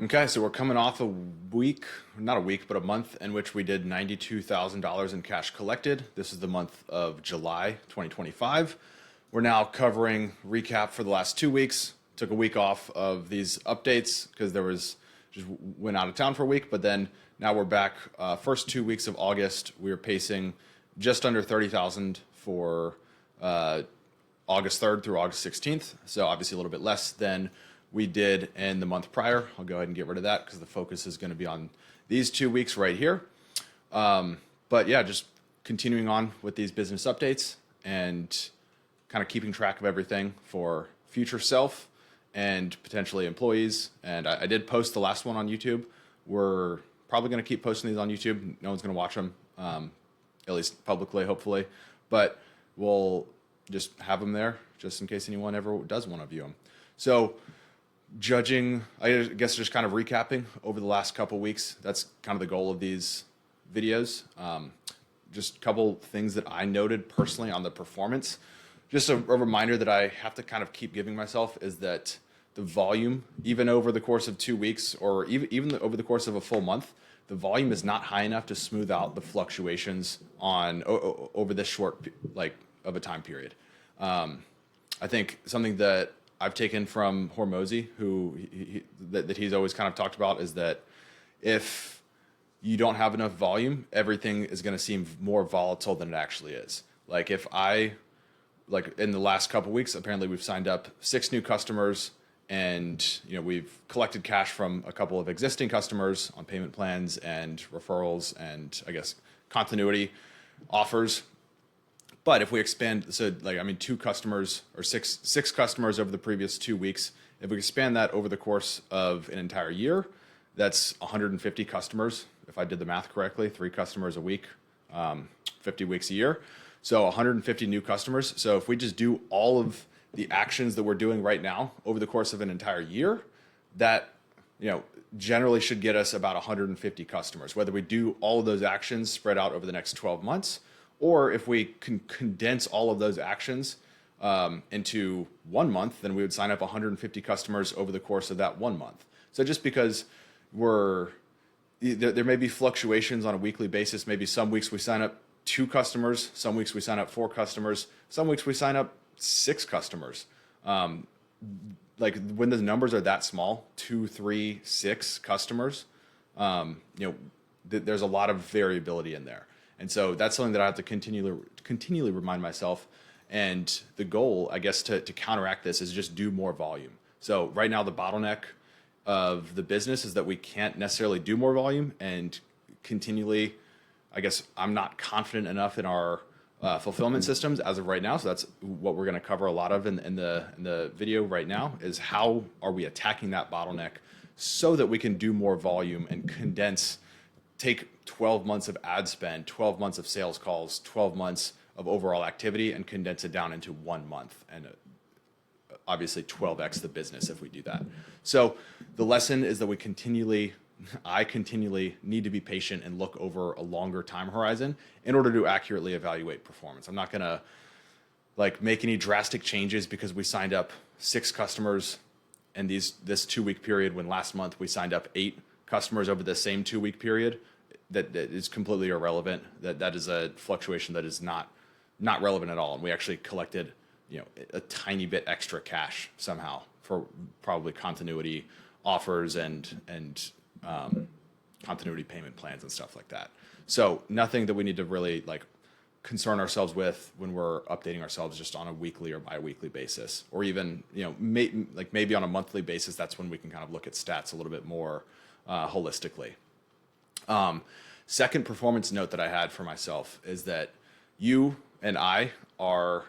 Okay, so we're coming off a week, not a week, but a month in which we did $92,000 in cash collected. This is the month of July 2025. We're now covering recap for the last 2 weeks. Took a week off of these updates because just went out of town for a week, but then now we're back. First 2 weeks of August, we were pacing just under 30,000 for August 3rd through August 16th. So obviously a little bit less than we did in the month prior. I'll go ahead and get rid of that because the focus is going to be on these 2 weeks right here. But yeah, just continuing on with these business updates and kind of keeping track of everything for future self and potentially employees. And I did post the last one on YouTube. We're probably going to keep posting these on YouTube. No one's going to watch them, at least publicly, hopefully. But we'll just have them there just in case anyone ever does want to view them. So judging, I guess just kind of recapping over the last couple weeks. That's kind of the goal of these videos. Just a couple things that I noted personally on the performance. Just a reminder that I have to kind of keep giving myself is that the volume, even over the course of 2 weeks or even over the course of a full month, the volume is not high enough to smooth out the fluctuations on over this short of a time period. I think something that I've taken from Hormozy, that he's always kind of talked about, is that if you don't have enough volume, everything is going to seem more volatile than it actually is. Like in the last couple weeks, apparently we've signed up 6 new customers, and we've collected cash from a couple of existing customers on payment plans and referrals and I guess continuity offers. But if we expand, 2 customers or six customers over the previous 2 weeks, if we expand that over the course of an entire year, that's 150 customers. If I did the math correctly, 3 customers a week, 50 weeks a year. So 150 new customers. So if we just do all of the actions that we're doing right now over the course of an entire year, that generally should get us about 150 customers. Whether we do all of those actions spread out over the next 12 months, or if we can condense all of those actions into 1 month, then we would sign up 150 customers over the course of that 1 month. So just because there may be fluctuations on a weekly basis, maybe some weeks we sign up 2 customers, some weeks we sign up 4 customers, some weeks we sign up 6 customers. When the numbers are that small, 2, 3, 6 customers, there's a lot of variability in there. And so that's something that I have to continually remind myself. And the goal, I guess, to counteract this is just do more volume. So right now, the bottleneck of the business is that we can't necessarily do more volume and continually, I guess I'm not confident enough in our fulfillment systems as of right now. So that's what we're going to cover a lot of in the video right now, is how are we attacking that bottleneck so that we can do more volume and take 12 months of ad spend, 12 months of sales calls, 12 months of overall activity and condense it down into 1 month, and obviously 12x the business if we do that. So the lesson is that I continually need to be patient and look over a longer time horizon in order to accurately evaluate performance. I'm not going to make any drastic changes because we signed up 6 customers in this 2-week period when last month we signed up 8 customers over the same 2-week period. That is completely irrelevant. That is a fluctuation that is not relevant at all. And we actually collected a tiny bit extra cash somehow for probably continuity offers and continuity payment plans and stuff like that. So nothing that we need to really concern ourselves with when we're updating ourselves just on a weekly or bi-weekly basis, or even maybe on a monthly basis. That's when we can kind of look at stats a little bit more holistically. Second performance note that I had for myself is that you and I are,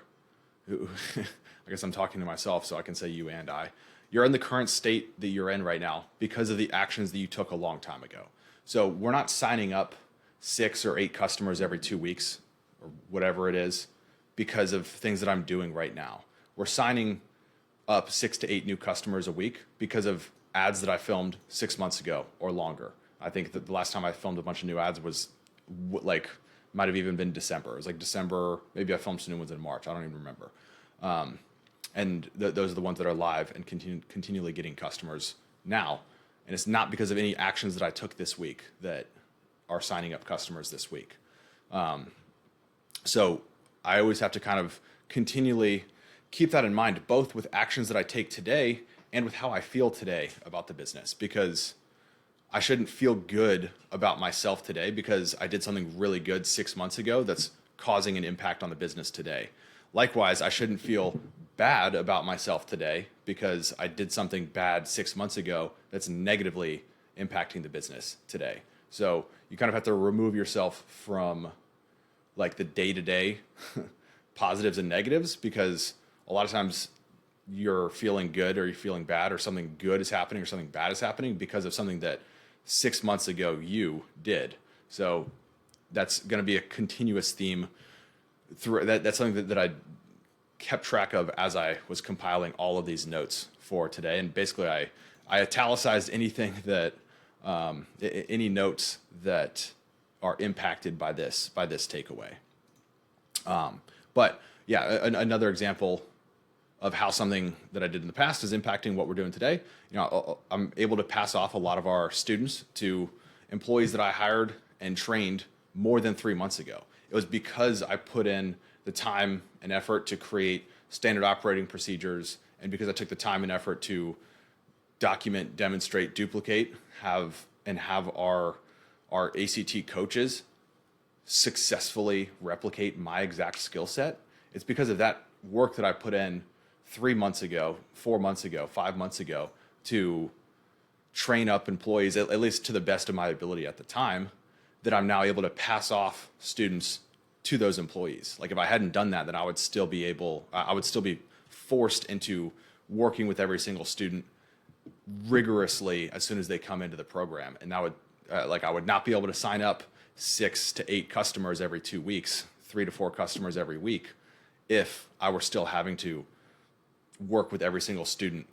I guess I'm talking to myself, so I can say you and I. You're in the current state that you're in right now because of the actions that you took a long time ago. So we're not signing up 6 or 8 customers every 2 weeks or whatever it is because of things that I'm doing right now. We're signing up 6 to 8 new customers a week because of ads that I filmed 6 months ago or longer. I think that the last time I filmed a bunch of new ads was might have even been December. It was December. Maybe I filmed some new ones in March. I don't even remember. And those are the ones that are live and continually getting customers now. And it's not because of any actions that I took this week that are signing up customers this week. So I always have to kind of continually keep that in mind, both with actions that I take today and with how I feel today about the business, because I shouldn't feel good about myself today because I did something really good 6 months ago that's causing an impact on the business today. Likewise, I shouldn't feel bad about myself today because I did something bad 6 months ago that's negatively impacting the business today. So you kind of have to remove yourself from like the day-to-day positives and negatives, because a lot of times you're feeling good or you're feeling bad, or something good is happening or something bad is happening because of something that 6 months ago you did. So that's going to be a continuous theme through that. That's something that I kept track of as I was compiling all of these notes for today. And basically I italicized anything that, any notes that are impacted by this takeaway. But yeah, another example of how something that I did in the past is impacting what we're doing today. I'm able to pass off a lot of our students to employees that I hired and trained more than 3 months ago. It was because I put in the time and effort to create standard operating procedures, and because I took the time and effort to document, demonstrate, duplicate, have our ACT coaches successfully replicate my exact skill set. It's because of that work that I put in 3 months ago, 4 months ago, 5 months ago to train up employees, at least to the best of my ability at the time, that I'm now able to pass off students to those employees. Like if I hadn't done that, then I would still be forced into working with every single student rigorously as soon as they come into the program. And that would, I would not be able to sign up 6 to 8 customers every 2 weeks, 3 to 4 customers every week, if I were still having to work with every single student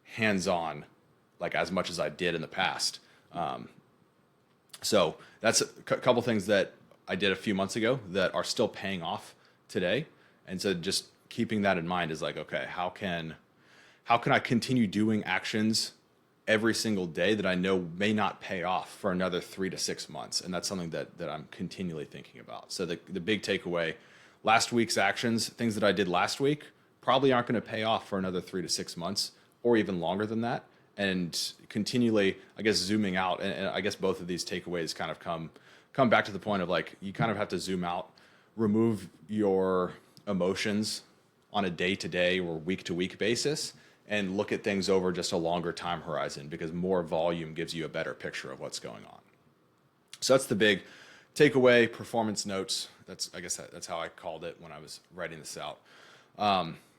hands-on, like as much as I did in the past. So that's a couple things that I did a few months ago that are still paying off today. And so just keeping that in mind is like, okay, how can I continue doing actions every single day that I know may not pay off for another 3 to 6 months? And that's something that I'm continually thinking about. So the big takeaway, last week's actions, things that I did last week, probably aren't going to pay off for another 3 to 6 months or even longer than that. And continually, I guess, zooming out, and I guess both of these takeaways kind of come back to the point of like, you kind of have to zoom out, remove your emotions on a day-to-day or week-to-week basis, and look at things over just a longer time horizon, because more volume gives you a better picture of what's going on. So that's the big takeaway, performance notes. I guess that's how I called it when I was writing this out.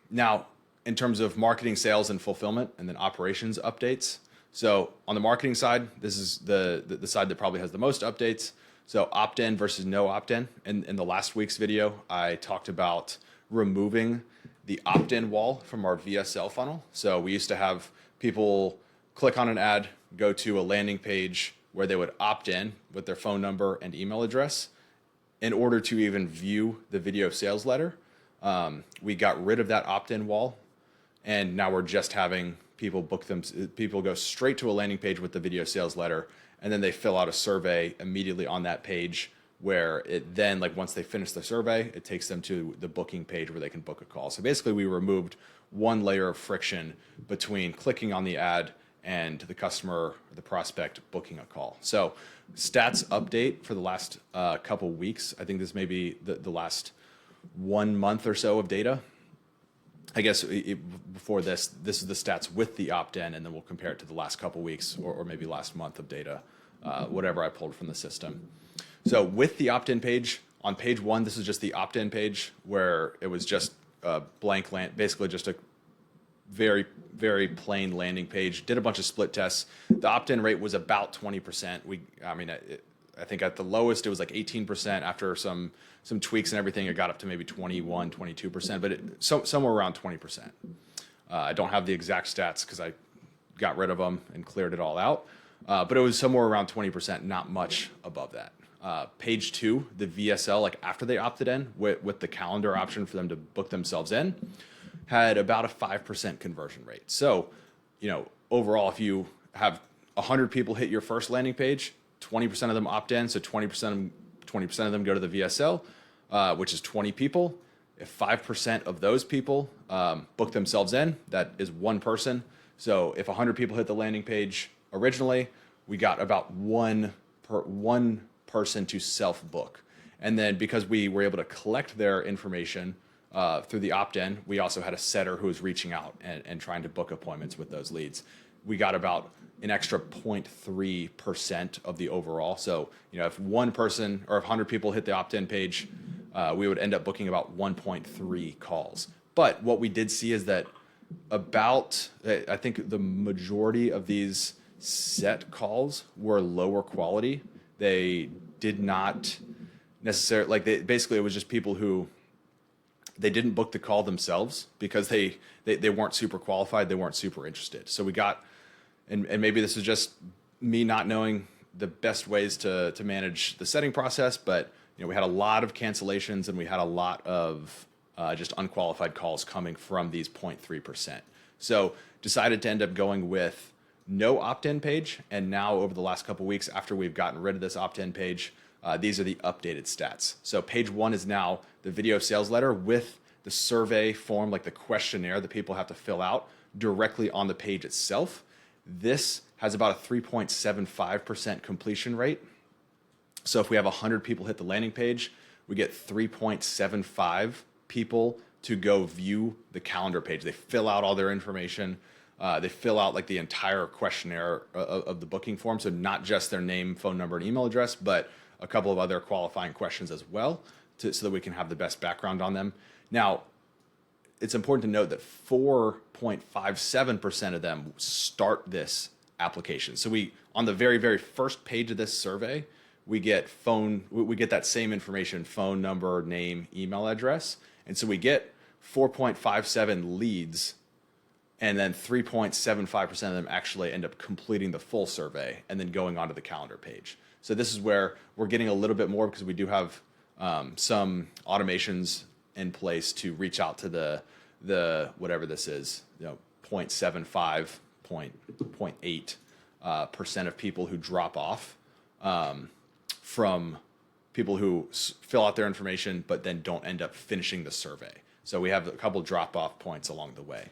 Now, in terms of marketing, sales, and fulfillment, and then operations updates. So on the marketing side, this is the side that probably has the most updates. So opt-in versus no opt-in. In the last week's video, I talked about removing the opt-in wall from our VSL funnel. So we used to have people click on an ad, go to a landing page where they would opt in with their phone number and email address in order to even view the video sales letter. We got rid of that opt-in wall, and now we're just having people people go straight to a landing page with the video sales letter, and then they fill out a survey immediately on that page, where it then, like once they finish the survey, it takes them to the booking page where they can book a call. So basically we removed one layer of friction between clicking on the ad and the customer, the prospect, booking a call. So stats update for the last couple weeks. I think this may be the last 1 month or so of data. I guess before this is the stats with the opt-in, and then we'll compare it to the last couple weeks or maybe last month of data, whatever I pulled from the system. So with the opt-in page, on page 1, this is just the opt-in page where it was just a blank basically just a very, very plain landing page. Did a bunch of split tests. The opt-in rate was about 20%. I think at the lowest it was like 18%. After some tweaks and everything, it got up to maybe 21, 22%, but somewhere around 20%. I don't have the exact stats because I got rid of them and cleared it all out. But it was somewhere around 20%, not much above that. Page 2, the VSL, like after they opted in with the calendar option for them to book themselves in, had about a 5% conversion rate. So, overall, if you have 100 people hit your first landing page, 20% of them opt in, so 20% of them go to the VSL, which is 20 people. If 5% of those people book themselves in, that is one person. So if 100 people hit the landing page originally, we got about one person to self-book. And then because we were able to collect their information through the opt-in, we also had a setter who was reaching out and trying to book appointments with those leads. We got about an extra 0.3% of the overall. So, if one person or if 100 people hit the opt-in page, we would end up booking about 1.3 calls. But what we did see is that I think the majority of these set calls were lower quality. They did not necessarily, basically it was just people who, they didn't book the call themselves because they weren't super qualified, they weren't super interested. So we got, and maybe this is just me not knowing the best ways to manage the setting process, but we had a lot of cancellations and we had a lot of just unqualified calls coming from these 0.3%. So decided to end up going with no opt-in page. And now over the last couple of weeks, after we've gotten rid of this opt-in page, these are the updated stats. So page 1 is now the video sales letter with the survey form, like the questionnaire that people have to fill out directly on the page itself. This has about a 3.75% completion rate. So if we have 100 people hit the landing page, we get 3.75 people to go view the calendar page. They fill out all their information. They fill out the entire questionnaire of the booking form. So not just their name, phone number, and email address, but a couple of other qualifying questions as well, so that we can have the best background on them. Now, it's important to note that 4.57% of them start this application. So on the very, very first page of this survey, we get that same information, phone number, name, email address. And so we get 4.57 leads, and then 3.75% of them actually end up completing the full survey and then going onto the calendar page. So this is where we're getting a little bit more, because we do have some automations in place to reach out to the whatever this is, 0.75, 0.8% of people who drop off from people who fill out their information but then don't end up finishing the survey. So we have a couple drop-off points along the way.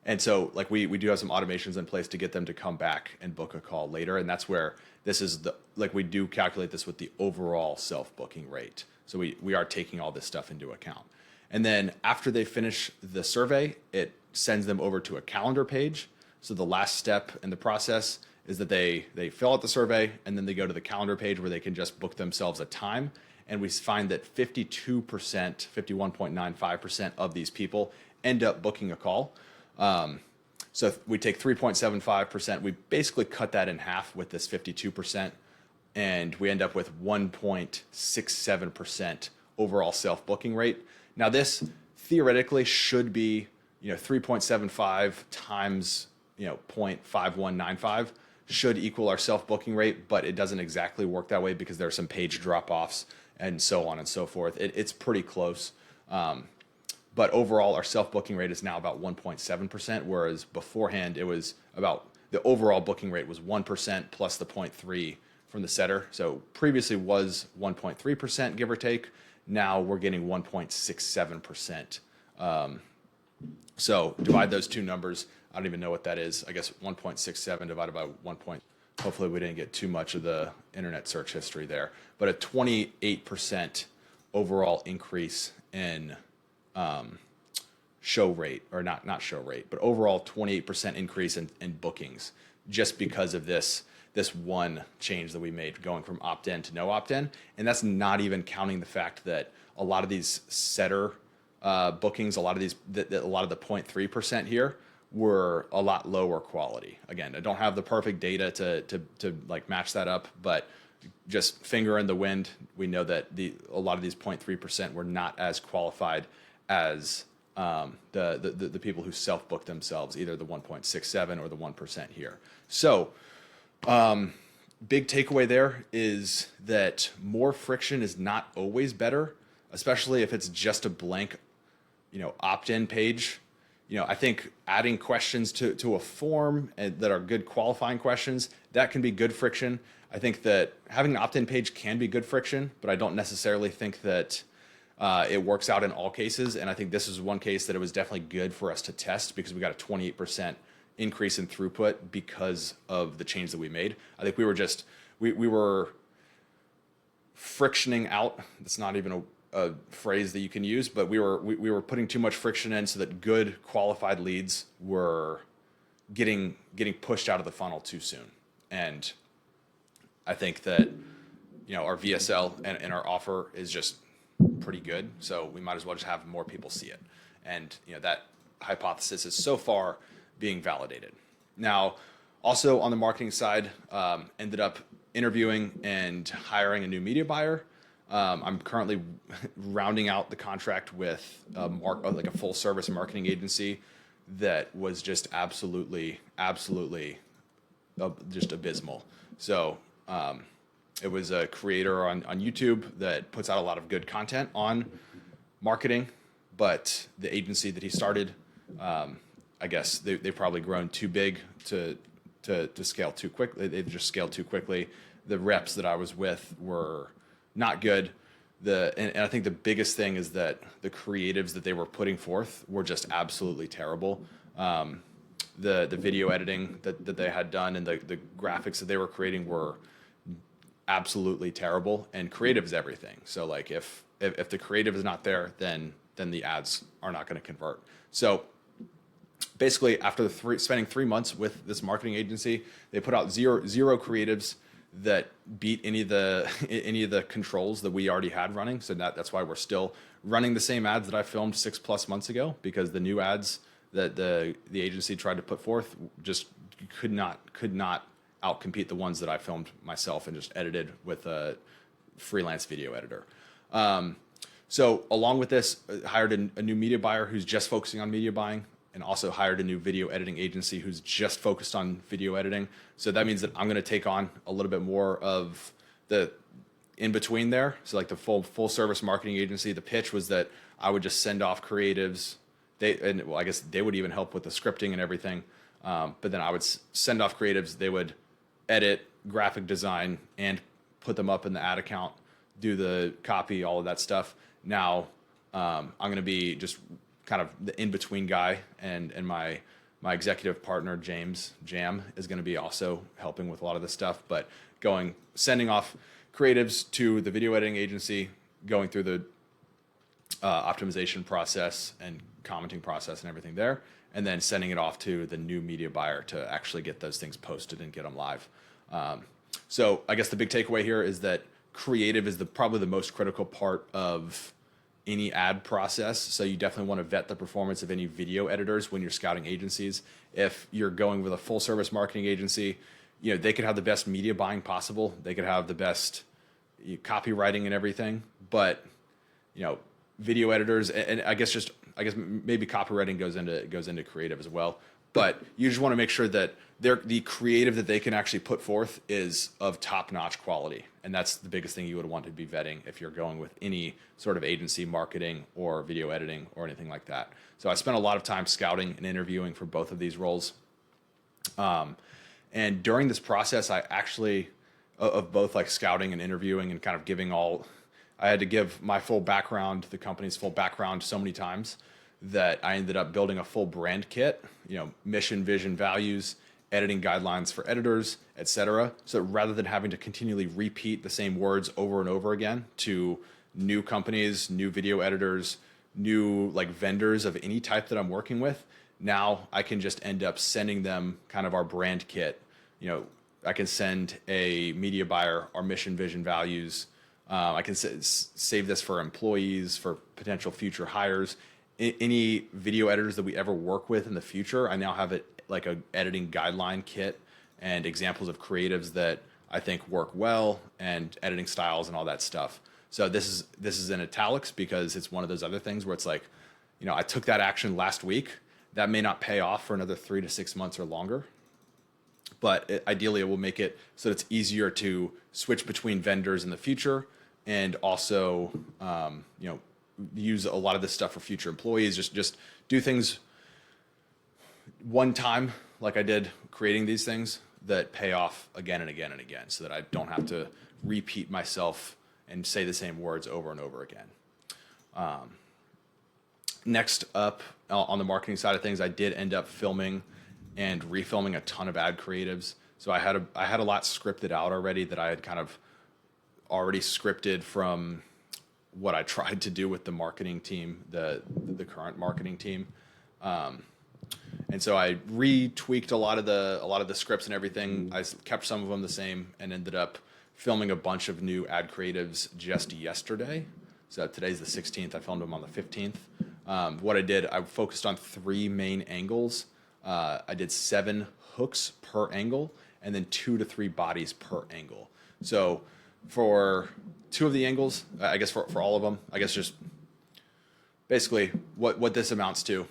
And so we do have some automations in place to get them to come back and book a call later. And that's where this is we do calculate this with the overall self-booking rate. So we are taking all this stuff into account. And then after they finish the survey, it sends them over to a calendar page. So the last step in the process is that they fill out the survey and then they go to the calendar page where they can just book themselves a time. And we find that 52%, 51.95% of these people end up booking a call. So if we take 3.75%, we basically cut that in half with this 52%, and we end up with 1.67% overall self-booking rate. Now this theoretically should be, 3.75 times, 0.5195 should equal our self-booking rate, but it doesn't exactly work that way because there are some page drop-offs and so on and so forth. It's pretty close. But overall, our self-booking rate is now about 1.7%, whereas beforehand it was about, the overall booking rate was 1% plus the 0.3 from the setter. So previously was 1.3%, give or take. Now we're getting 1.67%. So divide those two numbers. I don't even know what that is. I guess 1.67 divided by 1. Hopefully we didn't get too much of the internet search history there. But a 28% overall increase in show rate, or not show rate, but overall 28% increase in bookings just because of this one change that we made going from opt-in to no opt-in. And that's not even counting the fact that a lot of these setter bookings, a lot of the 0.3% here were a lot lower quality. Again, I don't have the perfect data to match that up, but just finger in the wind, we know that a lot of these 0.3% were not as qualified as the people who self-book themselves, either the 1.67 or the 1% here. So big takeaway there is that more friction is not always better, especially if it's just a blank, opt-in page. I think adding questions to a form that are good qualifying questions, that can be good friction. I think that having an opt-in page can be good friction, but I don't necessarily think that it works out in all cases. And I think this is one case that it was definitely good for us to test because we got a 28% increase in throughput because of the change that we made. I think we were frictioning out. That's not even a phrase that you can use, but we were putting too much friction in so that good qualified leads were getting pushed out of the funnel too soon. And I think that our VSL and our offer is just pretty good, so we might as well just have more people see it. And that hypothesis is so far being validated. Now, also on the marketing side, ended up interviewing and hiring a new media buyer. I'm currently rounding out the contract with like a full service marketing agency that was just absolutely just abysmal. So it was a creator on YouTube that puts out a lot of good content on marketing, but the agency that he started, I guess they've probably grown too big to scale too quickly. They've just scaled too quickly. The reps that I was with were not good. And I think the biggest thing is that the creatives that they were putting forth were just absolutely terrible. The video editing that they had done and the graphics that they were creating were absolutely terrible. And creative is everything. So like if the creative is not there, then the ads are not going to convert. So basically, after spending 3 months with this marketing agency, they put out zero creatives that beat any of the controls that we already had running. So that's why we're still running the same ads that I filmed 6+ months ago, because the new ads that the agency tried to put forth just could not outcompete the ones that I filmed myself and just edited with a freelance video editor. So along with this, hired a new media buyer who's just focusing on media buying, and also hired a new video editing agency who's just focused on video editing. So that means that I'm going to take on a little bit more of the in between there. So like the full service marketing agency, the pitch was that I would just send off creatives. I guess they would even help with the scripting and everything. But then I would send off creatives. They would edit, graphic design, and put them up in the ad account, do the copy, all of that stuff. Now I'm going to be just kind of the in-between guy, and my executive partner Jam is going to be also helping with a lot of this stuff, but sending off creatives to the video editing agency, going through the optimization process and commenting process and everything there, and then sending it off to the new media buyer to actually get those things posted and get them live. So I guess the big takeaway here is that creative is probably the most critical part of any ad process. So you definitely want to vet the performance of any video editors when you're scouting agencies. If you're going with a full service marketing agency, they could have the best media buying possible. They could have the best copywriting and everything, but video editors, and I guess maybe copywriting goes into creative as well. But you just want to make sure that the creative that they can actually put forth is of top-notch quality. And that's the biggest thing you would want to be vetting if you're going with any sort of agency marketing or video editing or anything like that. So I spent a lot of time scouting and interviewing for both of these roles. And during this process, I actually, of both like scouting and interviewing and kind of I had to give my full background, the company's full background so many times that I ended up building a full brand kit, mission, vision, values, editing guidelines for editors, etc. So rather than having to continually repeat the same words over and over again to new companies, new video editors, new like vendors of any type that I'm working with, now I can just end up sending them kind of our brand kit. I can send a media buyer our mission, vision, values. I can save this for employees, for potential future hires. Any video editors that we ever work with in the future, I now have it like a editing guideline kit and examples of creatives that I think work well and editing styles and all that stuff. So this is in italics because it's one of those other things where it's like, I took that action last week. That may not pay off for another 3 to 6 months or longer. But ideally, it will make it so that it's easier to switch between vendors in the future and also, use a lot of this stuff for future employees. Just do things one time, like I did creating these things, that pay off again and again and again, so that I don't have to repeat myself and say the same words over and over again. Next up, on the marketing side of things, I did end up filming and refilming a ton of ad creatives. So I had a lot scripted out already that I had kind of already scripted from what I tried to do with the marketing team, the current marketing team. And so I retweaked a lot of the scripts and everything. I kept some of them the same and ended up filming a bunch of new ad creatives just yesterday. So today's the 16th. I filmed them on the 15th. What I did, I focused on 3 main angles. I did 7 hooks per angle and then 2 to 3 bodies per angle. So for 2 of the angles, I guess for all of them, I guess just basically what this amounts to,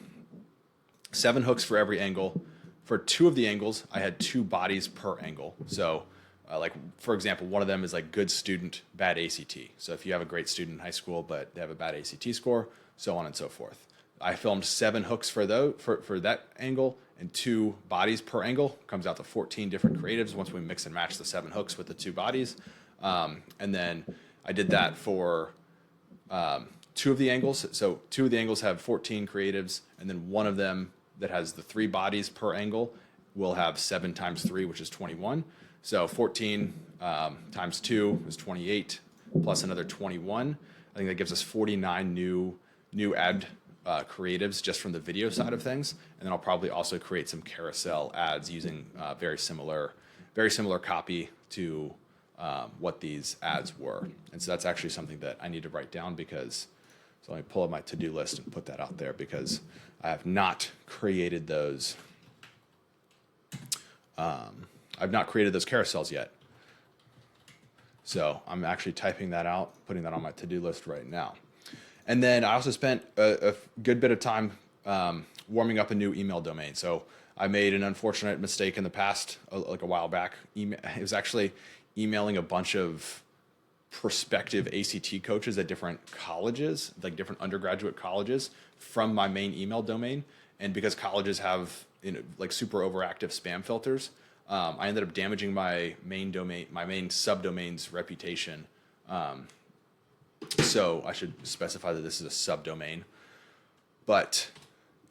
7 hooks for every angle. For 2 of the angles, I had 2 bodies per angle. So like, for example, one of them is like good student, bad ACT. So if you have a great student in high school, but they have a bad ACT score, so on and so forth. I filmed 7 hooks for that angle and 2 bodies per angle. Comes out to 14 different creatives once we mix and match the 7 hooks with the 2 bodies. And then I did that for 2 of the angles. So 2 of the angles have 14 creatives, and then one of them that has the 3 bodies per angle will have 7 times 3, which is 21. So 14 times 2 is 28, plus another 21. I think that gives us 49 new ad creatives just from the video side of things. And then I'll probably also create some carousel ads using very similar copy to what these ads were. And so that's actually something that I need to write down, because, so let me pull up my to-do list and put that out there, because I have not created those. I've not created those carousels yet. So I'm actually typing that out, putting that on my to-do list right now. And then I also spent a good bit of time warming up a new email domain. So I made an unfortunate mistake in the past, like a while back. It was actually emailing a bunch of prospective ACT coaches at different colleges, like different undergraduate colleges, from my main email domain. And because colleges have, like super overactive spam filters, I ended up damaging my main domain, my main subdomain's reputation. So I should specify that this is a subdomain, but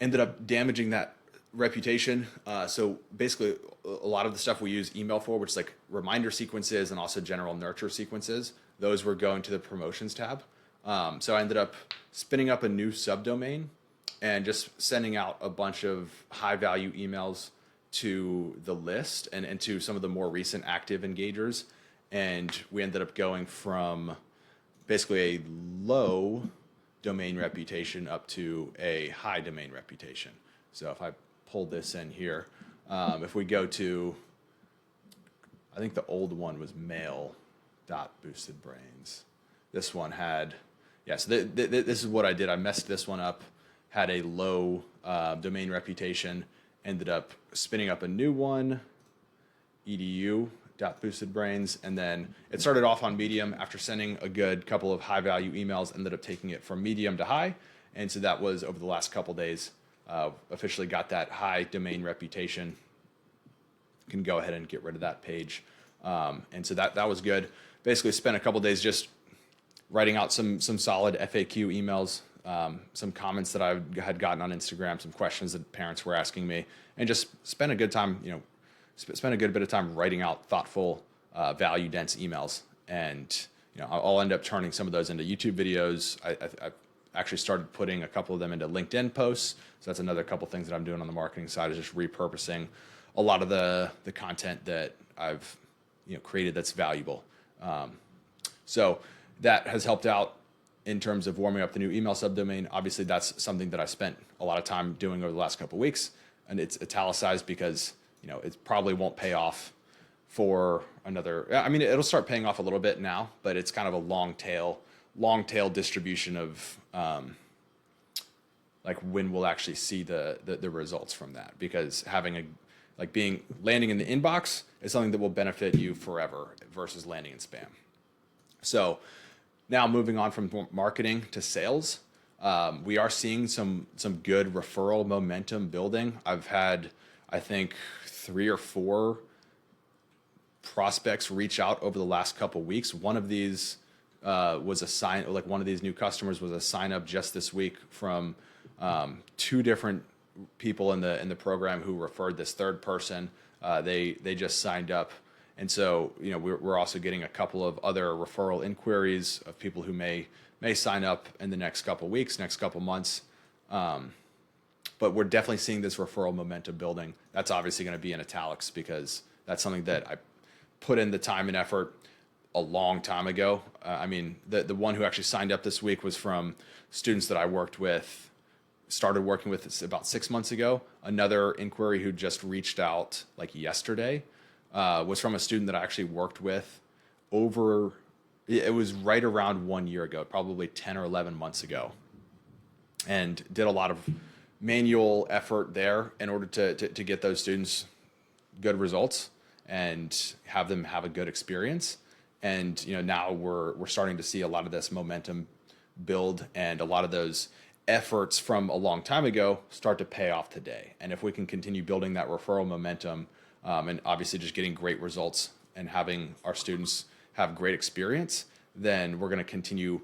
ended up damaging that reputation. So basically, a lot of the stuff we use email for, which is like reminder sequences and also general nurture sequences, those were going to the promotions tab. So I ended up spinning up a new subdomain and just sending out a bunch of high value emails to the list and to some of the more recent active engagers. And we ended up going from basically a low domain reputation up to a high domain reputation. So if I pull this in here, if we go to, I think the old one was mail.boostedbrains. This one had, yeah, so this is what I did. I messed this one up, had a low domain reputation, ended up spinning up a new one, edu.boostedbrains, and then it started off on Medium. After sending a good couple of high value emails, ended up taking it from Medium to high. And so that was over the last couple days, officially got that high domain reputation. Can go ahead and get rid of that page. And so that was good. Basically spent a couple days just writing out some solid FAQ emails, some comments that I had gotten on Instagram, some questions that parents were asking me, and just spent a good time, spent a good bit of time writing out thoughtful, value-dense emails. And I'll end up turning some of those into YouTube videos. I've actually started putting a couple of them into LinkedIn posts. So that's another couple things that I'm doing on the marketing side, is just repurposing a lot of the content that I've created that's valuable. So that has helped out in terms of warming up the new email subdomain. Obviously, that's something that I spent a lot of time doing over the last couple of weeks, and it's italicized because it probably won't pay off for another. I mean, it'll start paying off a little bit now, but it's kind of a long tail distribution of like when we'll actually see the results from that, because having landing in the inbox is something that will benefit you forever versus landing in spam. So now moving on from marketing to sales, We are seeing some good referral momentum building. I've had, I think, 3 or 4 prospects reach out over the last couple weeks. One of these was a sign, like one of these new customers was a sign up just this week from 2 different people in the program who referred this third person. They just signed up, and so we're also getting a couple of other referral inquiries of people who may sign up in the next couple weeks, next couple months. But we're definitely seeing this referral momentum building. That's obviously going to be in italics because that's something that I put in the time and effort a long time ago. I mean, the one who actually signed up this week was from students that I started working with about 6 months ago. Another inquiry who just reached out like yesterday was from a student that I actually worked with it was right around 1 year ago, probably 10 or 11 months ago, and did a lot of manual effort there in order to get those students good results and have them have a good experience. And now we're starting to see a lot of this momentum build, and a lot of those efforts from a long time ago start to pay off today. And if we can continue building that referral momentum, and obviously just getting great results and having our students have great experience, then we're going to continue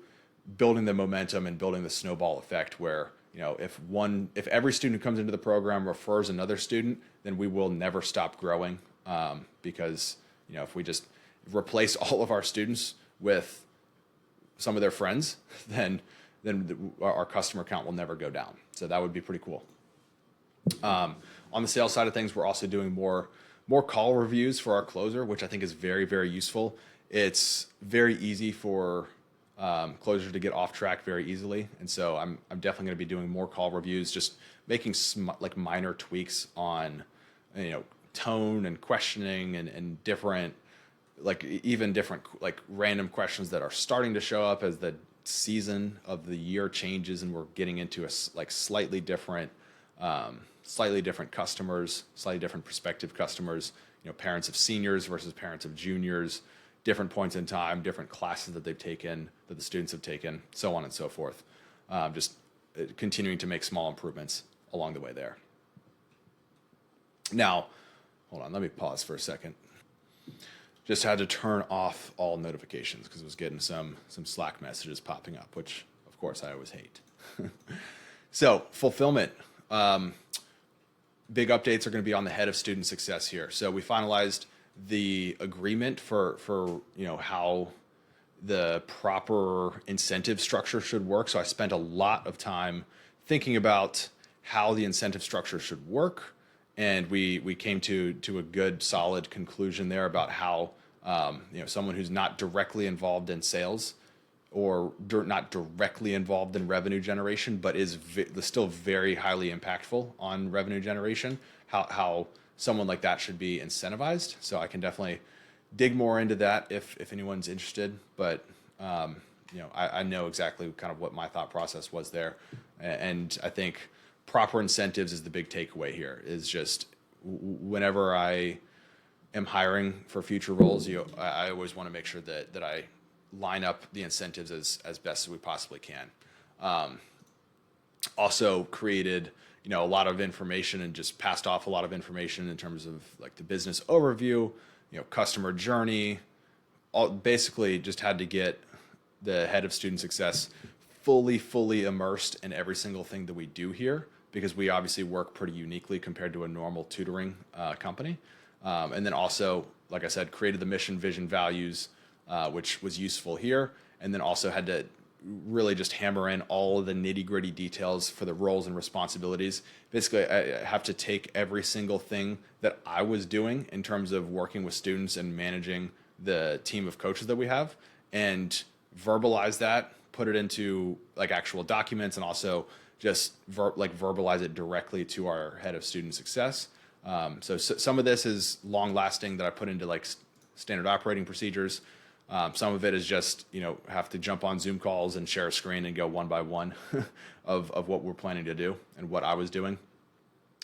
building the momentum and building the snowball effect where if every student who comes into the program refers another student, then we will never stop growing, because if we just replace all of our students with some of their friends, then our customer count will never go down. So that would be pretty cool. On the sales side of things, we're also doing more call reviews for our closer, which I think is very, very useful. It's very easy for closers to get off track very easily, and so I'm definitely going to be doing more call reviews, just making like minor tweaks on tone and questioning and different like random questions that are starting to show up as the season of the year changes, and we're getting into a slightly different customers, slightly different prospective customers, parents of seniors versus parents of juniors, different points in time, different classes that they've taken, that the students have taken, so on and so forth. Just continuing to make small improvements along the way there. Now, hold on, let me pause for a second. Just had to turn off all notifications because I was getting some Slack messages popping up, which of course I always hate. So fulfillment. Big updates are going to be on the head of student success here. So we finalized the agreement for how the proper incentive structure should work. So I spent a lot of time thinking about how the incentive structure should work, and we came to a good solid conclusion there about how someone who's not directly involved in sales or not directly involved in revenue generation, but is still very highly impactful on revenue generation, how someone like that should be incentivized. So I can definitely dig more into that if anyone's interested. But I know exactly kind of what my thought process was there, and I think proper incentives is the big takeaway here. Is just whenever I am hiring for future roles, I always want to make sure that I line up the incentives as best as we possibly can. Also created a lot of information and just passed off a lot of information in terms of like the business overview, customer journey. Basically just had to get the head of student success fully immersed in every single thing that we do here, because we obviously work pretty uniquely compared to a normal tutoring company. And then also, like I said, created the mission, vision, values, which was useful here. And then also had to really just hammer in all of the nitty-gritty details for the roles and responsibilities. Basically, I have to take every single thing that I was doing in terms of working with students and managing the team of coaches that we have, and verbalize that, put it into like actual documents, and also just verbalize it directly to our head of student success. So some of this is long lasting that I put into like standard operating procedures. Some of it is just, have to jump on Zoom calls and share a screen and go one by one of what we're planning to do and what I was doing.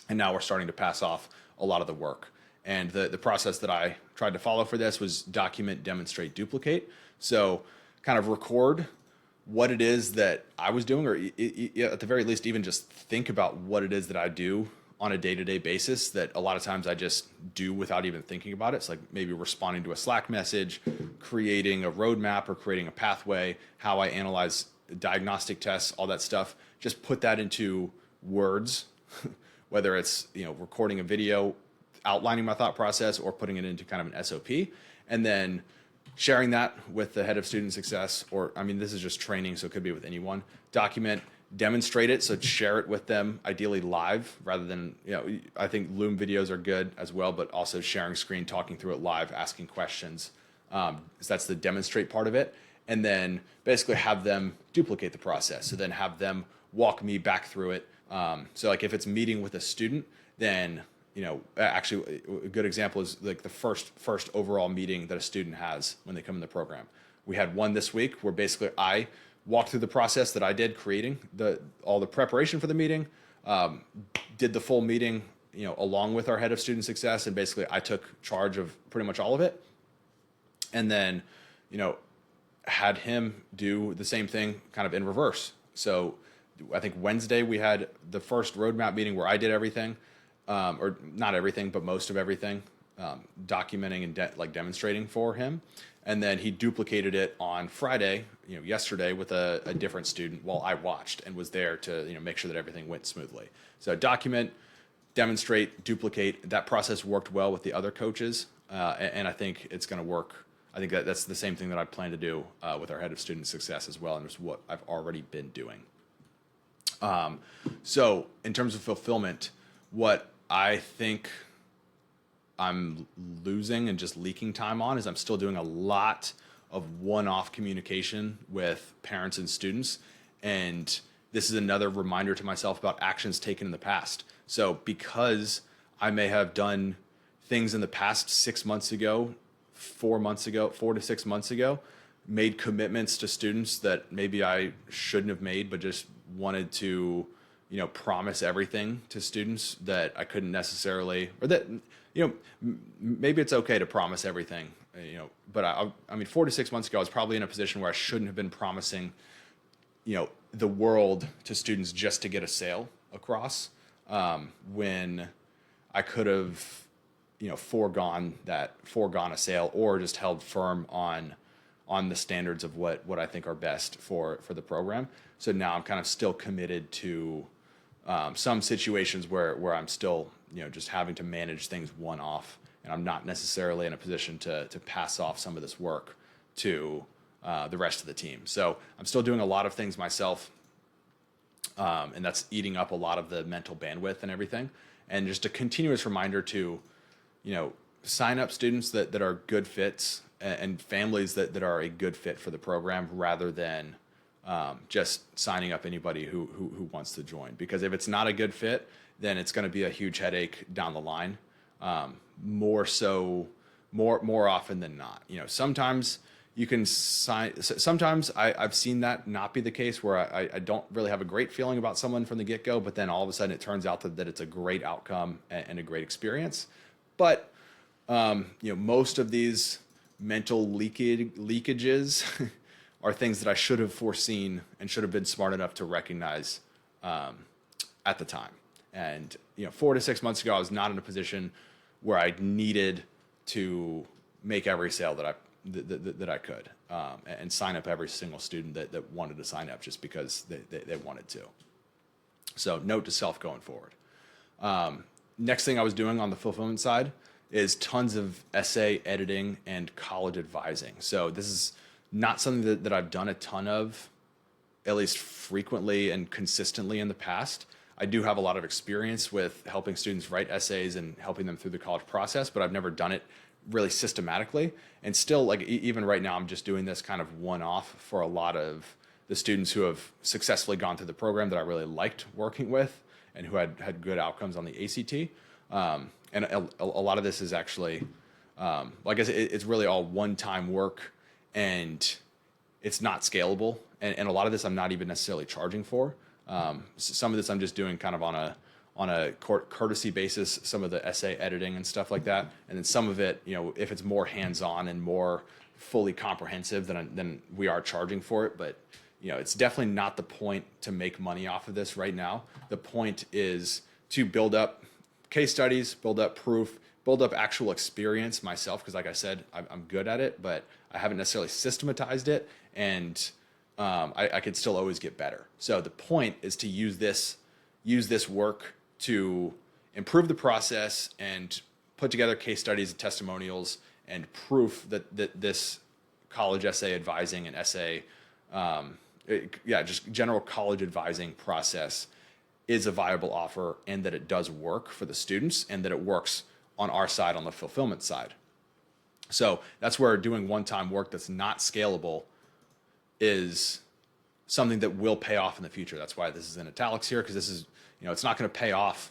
And now we're starting to pass off a lot of the work. And the process that I tried to follow for this was document, demonstrate, duplicate. So kind of record what it is that I was doing, or at the very least, even just think about what it is that I do on a day-to-day basis that a lot of times I just do without even thinking about it. It's like maybe responding to a Slack message, creating a roadmap or creating a pathway, how I analyze diagnostic tests, all that stuff. Just put that into words, whether it's, recording a video, outlining my thought process, or putting it into kind of an SOP, and then sharing that with the head of student success, or, this is just training, so it could be with anyone. Document, demonstrate it, so share it with them, ideally live, rather than, I think Loom videos are good as well, but also sharing screen, talking through it live, asking questions. So that's the demonstrate part of it. And then basically have them duplicate the process. So then have them walk me back through it. So like if it's meeting with a student, then actually a good example is like the first overall meeting that a student has when they come in the program. We had one this week where basically I walked through the process that I did, creating all the preparation for the meeting, did the full meeting, along with our head of student success, and basically I took charge of pretty much all of it. And then, had him do the same thing kind of in reverse. So I think Wednesday we had the first roadmap meeting where I did everything. Or not everything, but most of everything, documenting and demonstrating for him. And then he duplicated it on Friday, yesterday, with a different student while I watched and was there to, make sure that everything went smoothly. So document, demonstrate, duplicate. That process worked well with the other coaches, and I think it's going to work. I think that's the same thing that I plan to do with our head of student success as well, and it's what I've already been doing. So in terms of fulfillment, what I think I'm losing and just leaking time on is I'm still doing a lot of one-off communication with parents and students. And this is another reminder to myself about actions taken in the past. So because I may have done things in the past 6 months ago, 4 to 6 months ago, made commitments to students that maybe I shouldn't have made, but just wanted to promise everything to students that I couldn't necessarily, or that, maybe it's okay to promise everything, but I mean, 4 to 6 months ago, I was probably in a position where I shouldn't have been promising, the world to students just to get a sale across, when I could have, foregone a sale, or just held firm on the standards of what I think are best for the program. So now I'm kind of still committed to some situations where I'm still, just having to manage things one-off, and I'm not necessarily in a position to pass off some of this work to the rest of the team. So I'm still doing a lot of things myself, and that's eating up a lot of the mental bandwidth and everything. And just a continuous reminder to, sign up students that are good fits, and families that are a good fit for the program, rather than just signing up anybody who wants to join. Because if it's not a good fit, then it's going to be a huge headache down the line. More often than not. Sometimes you can sign. Sometimes I've seen that not be the case, where I don't really have a great feeling about someone from the get-go, but then all of a sudden it turns out that it's a great outcome and a great experience. But most of these mental leakages are things that I should have foreseen and should have been smart enough to recognize at the time. And 4 to 6 months ago, I was not in a position where I needed to make every sale that I could, and sign up every single student that wanted to sign up just because they wanted to. So note to self going forward. Next thing I was doing on the fulfillment side is tons of essay editing and college advising. So this is not something that I've done a ton of, at least frequently and consistently in the past. I do have a lot of experience with helping students write essays and helping them through the college process, but I've never done it really systematically. And still, like, even right now, I'm just doing this kind of one-off for a lot of the students who have successfully gone through the program that I really liked working with and who had good outcomes on the ACT. And a lot of this is actually, like I said, it's really all one-time work, and it's not scalable. And a lot of this I'm not even necessarily charging for. Some of this I'm just doing kind of on a courtesy basis, some of the essay editing and stuff like that. And then some of it, if it's more hands-on and more fully comprehensive, then we are charging for it. But, it's definitely not the point to make money off of this right now. The point is to build up case studies, build up proof, build up actual experience myself. Because like I said, I'm good at it, but I haven't necessarily systematized it. And I could still always get better. So the point is to use this work to improve the process and put together case studies and testimonials and proof that this college essay advising and essay, just general college advising process is a viable offer, and that it does work for the students, and that it works on our side, on the fulfillment side. So that's where doing one-time work that's not scalable is something that will pay off in the future. That's why this is in italics here, because this is, it's not going to pay off.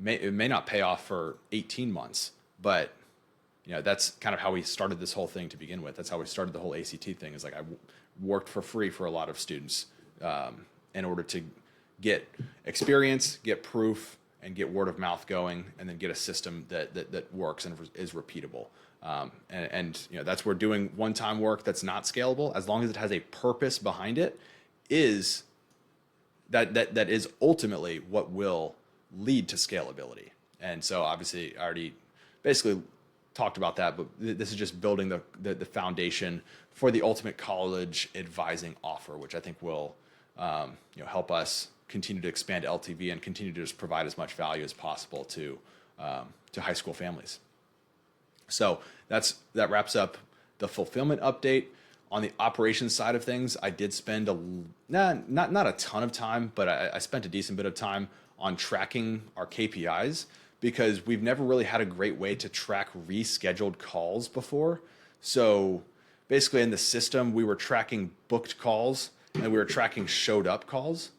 It may not pay off for 18 months, but that's kind of how we started this whole thing to begin with. That's how we started the whole ACT thing. Is like I worked for free for a lot of students in order to get experience, get proof, and get word of mouth going, and then get a system that works and is repeatable. That's where doing one-time work that's not scalable, as long as it has a purpose behind it, is that is ultimately what will lead to scalability. And so obviously I already basically talked about that, but this is just building the foundation for the ultimate college advising offer, which I think will help us continue to expand LTV and continue to just provide as much value as possible to high school families. So that wraps up the fulfillment update. On the operations side of things, I did spend not a ton of time, but I spent a decent bit of time on tracking our KPIs, because we've never really had a great way to track rescheduled calls before. So basically in the system, we were tracking booked calls and we were tracking showed up calls,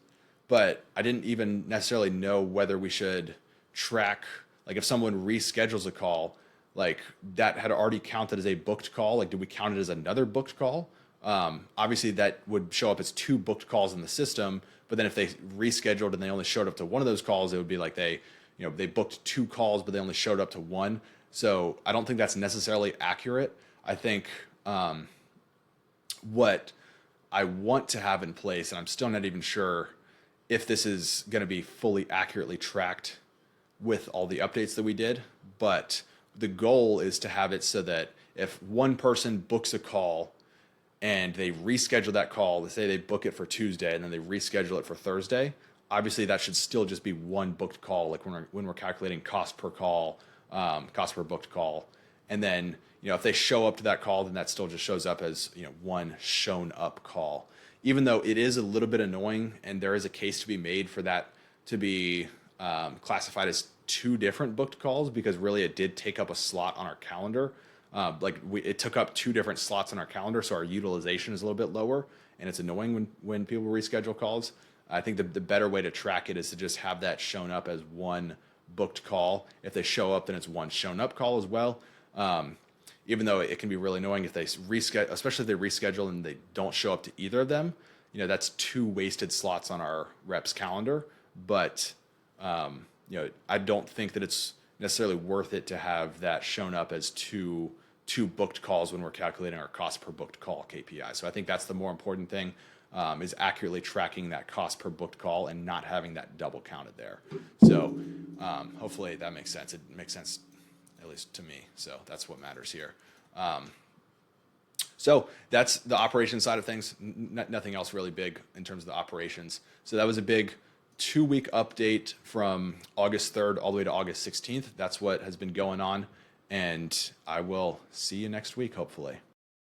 but I didn't even necessarily know whether we should track, like if someone reschedules a call, like that had already counted as a booked call. Like, do we count it as another booked call? Obviously that would show up as 2 booked calls in the system, but then if they rescheduled and they only showed up to one of those calls, it would be like they booked 2 calls, but they only showed up to 1. So I don't think that's necessarily accurate. I think what I want to have in place, and I'm still not even sure if this is going to be fully accurately tracked with all the updates that we did, but the goal is to have it so that if one person books a call and they reschedule that call, let's say they book it for Tuesday and then they reschedule it for Thursday, obviously that should still just be one booked call, like when we're calculating cost per call, cost per booked call. And then, if they show up to that call, then that still just shows up as, one shown up call. Even though it is a little bit annoying and there is a case to be made for that to be classified as 2 different booked calls, because really it did take up a slot on our calendar. It took up 2 different slots on our calendar, so our utilization is a little bit lower, and it's annoying when people reschedule calls. I think the better way to track it is to just have that shown up as one booked call. If they show up, then it's one shown up call as well. Even though it can be really annoying if they reschedule, especially if they reschedule and they don't show up to either of them, that's 2 wasted slots on our rep's calendar. But, I don't think that it's necessarily worth it to have that shown up as two booked calls when we're calculating our cost per booked call KPI. So I think that's the more important thing, is accurately tracking that cost per booked call and not having that double counted there. So hopefully that makes sense. It makes sense, at least to me. So that's what matters here. So that's the operation side of things. Nothing else really big in terms of the operations. So that was a big 2-week update from August 3rd all the way to August 16th. That's what has been going on. And I will see you next week, hopefully.